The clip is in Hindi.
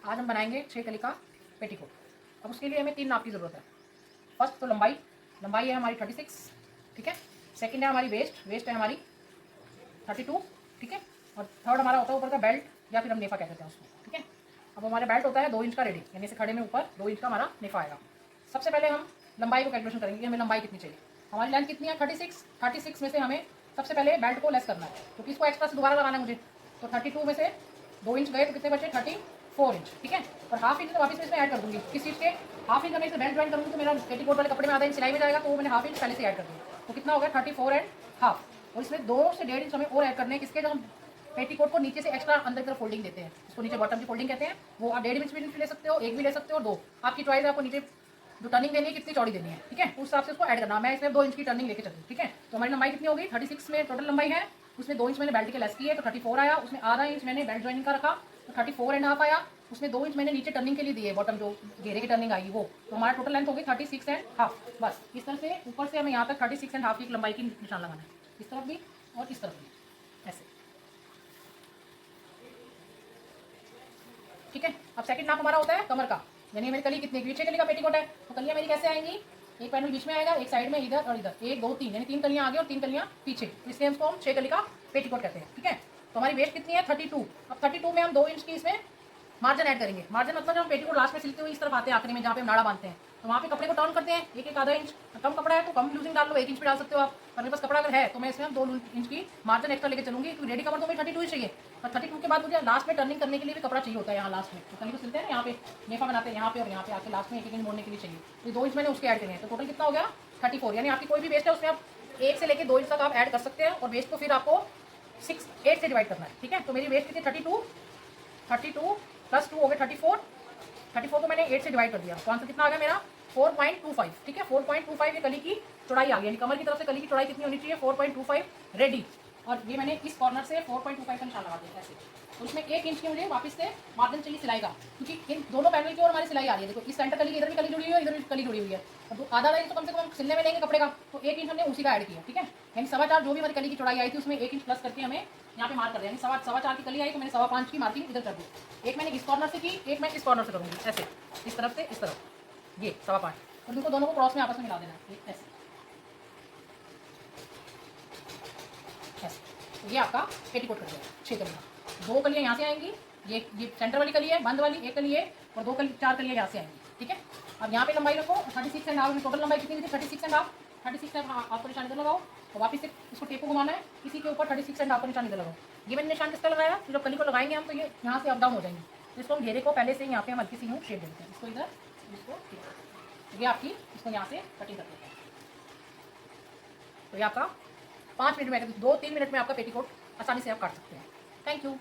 आज हम बनाएंगे 6 कली का पेटीकोट। अब उसके लिए हमें 3 नाप की ज़रूरत है। फर्स्ट तो लंबाई है हमारी 36, ठीक है। सेकंड है हमारी वेस्ट है हमारी 32, ठीक है। और थर्ड हमारा होता है ऊपर का बेल्ट या फिर हम नेफा कह देते हैं उसको, ठीक है। अब हमारा बेल्ट होता है 2 इंच का रेडी, यानी से खड़े में ऊपर 2 इंच का हमारा नेफा आएगा। सबसे पहले हम लंबाई को कैलकुलेशन करेंगे कि हमें लंबाई कितनी चाहिए। हमारी लेंथ कितनी है 36 में से हमें सबसे पहले बेल्ट को लेस करना है, क्योंकि इसको एक्स्ट्रा से दोबारा लगाना है मुझे। तो 32 में से 2 इंच गए तो कितने बचे 34 इंच, ठीक है। और हाफ इंच तो वापस मैं इसमें ऐड कर दूंगी। किस चीज़ के हाफ इंच, मैं इसे बेल्ट ज्वाइन करूँगी तो मेरा पेटीकोट वाले कपड़े में आधा इंच सिलाई में जाएगा, तो वो मैंने हाफ इंच पहले से ऐड कर दिया। तो कितना हो गया 34 एंड हाफ। और इसमें 2 से 1.5 इंच हमें और ऐड करने हैं, किसके, जो हम पेटीकोट को नीचे से एक्स्ट्रा अंदर की तरफ फोल्डिंग देते हैं, इसको नीचे बॉटम की फोल्डिंग कहते हैं। वो आप 1.5 इंच भी ले सकते हो, 1 भी ले सकते हो, 2 आपकी चॉइस है। आपको नीचे जो टर्निंग देनी है कितनी चौड़ी देनी है, ठीक है, उस हिसाब से उसको ऐड करना। मैं इसमें 2 इंच की टर्निंग लेके चलूँ, ठीक है। तो हमारी लंबाई कितनी होगी 36 में टोटल लंबाई है, उसमें 2 इंच मैंने बेल्ट के लेस की है तो 34 आया। उसमें आधा इंच मैंने बेल्ट ज्वाइनिंग का रखा तो 34 एंड हाफ आया। उसमें 2 इंच मैंने नीचे टर्निंग के लिए दिए, बॉटम जो घेरे की टर्निंग आएगी वो। तो हमारा टोटल लेंथ होगी 36 एंड हाफ। बस इस तरह से ऊपर से हमें यहाँ तक 36 एंड हाफ की लंबाई की निशान लगाना है, इस तरफ भी और इस तरफ भी, ऐसे, ठीक है। अब सेकंड नाप हमारा होता है कमर का, यानी मेरी कली कितनी, 6 कली का पेटीकोट है तो कलियाँ मेरी कैसे आएंगी, एक पैनल बीच में आएगा, एक साइड में, इधर और इधर, 1 2 3, यानी 3 कलियाँ आगे और 3 कलियाँ पीछे, इसलिए इसको हम 6 कली का पेटीकोट कहते हैं, ठीक है। तो हमारी वेस्ट कितनी है 32। अब 32 में हम 2 इंच की इसमें मार्जिन ऐड करेंगे। मार्जिन मतलब जब हम पेटीकोट लास्ट में सिलते हुए इस तरफ आते हैं आखिरी में, जहाँ पे हम नाड़ा बांधते हैं, तो वहाँ पे कपड़े को टर्न करते हैं एक एक आधा इंच। कम कपड़ा है तो कम लूजिंग डाल लो, 1 इंच भी डाल सकते हो आप। और मेरे पास कपड़ा अगर है तो मैं इसमें हम 2 इंच की मार्जिन एक्स्ट्रा लेके चलूंगी, क्योंकि रेडी कवर तो मुझे 32 ही चाहिए। और 32 के बाद मुझे लास्ट में टर्निंग करने के लिए भी कपड़ा चाहिए होता है, यहाँ लास्ट में तो कली को सिलते हैं ना, यहाँ पे नेफा बनाते हैं, यहाँ पे और यहाँ पे आके लास्ट में 1 इंच मोड़ने के लिए चाहिए। तो 2 इंच मैंने उसके ऐड करें हैं, तो टोटल कितना हो गया 34। यानी आपकी कोई भी वेस्ट है उसमें आप 1 से लेकर 2 इंच तक आप ऐड कर सकते हैं, और वेस्ट को फिर आपको 8 से डिवाइड करना है, ठीक है। तो मेरी वेस्ट कितनी 32 प्लस 2 हो गए 34 को मैंने 8 से डिवाइड कर दिया, तो आंसर कितना आ गया मेरा 4.25, ठीक है। 4.25 ये कली की चौड़ाई आ गई, यानी कमर की तरफ से कली की चौड़ाई कितनी होनी चाहिए 4.25 रेडी। और ये मैंने इस कॉर्नर से 4.25 का निशान लगा दिया ऐसे। तो इसमें 1 इंच की मुझे वापस से मार्जिन चाहिए सिलाई का, क्योंकि इन दोनों पैनल की ओर हमारी सिलाई आ रही है। देखो इस सेंटर कली की इधर भी कली जुड़ी हुई है, इधर भी कली जुड़ी हुई है। और आधा इंच तो कम से कम सिलने में लेंगे कपड़े का, तो 1 इंच हमने उसी का ऐड किया, ठीक है। यानी 4.25 जो भी हमारी कली की चौड़ाई आई थी उसमें 1 इंच प्लस करके हमें यहाँ पे मार्क कर दिया, यानी 4.25 की कली आई तो मैंने 5.25 की मार्किंग इधर कर दी। एक मैंने इस कॉर्नर से की, एक मैं इस कॉर्नर से करूँगी ऐसे, इस तरफ से इस तरफ, ये 5.25, और इनको दोनों को क्रॉस में आपस में मिला देना है ऐसे ऐसे। ये आपका पेटीकोट कर दिया 6 कलियाँ। 2 कलियाँ यहाँ से आएंगी, ये सेंटर वाली कली है, बंद वाली 1 कली है, और 4 कलियाँ यहाँ से आएंगी, ठीक है। अब यहाँ पे लंबाई रखो 36 एंड हाफ। टोटल लंबाई कितनी थी 36 एंड हाफ। 36 एंड हाफ को निशान इधर लगाओ, और वापस से इसको टेप को घुमाना है, इसी के ऊपर 36 एंड हाफ का निशान इधर लगाओ। ये मैंने निशान किसका लगाया, तो जब कली को लगाएंगे हम तो ये यहाँ से अप डाउन हो जाएंगे, तो इसको हम घेरे को पहले से यहाँ पे हम हल्की सी यूँ शेप देते हैं, इसको इधर, इसको ये आपकी, इसको यहाँ से कटिंग कर देते हैं। तो ये आपका 5 मिनट में, 2-3 मिनट में आपका पेटीकोट आसानी से आप काट सकते हैं। Thank you.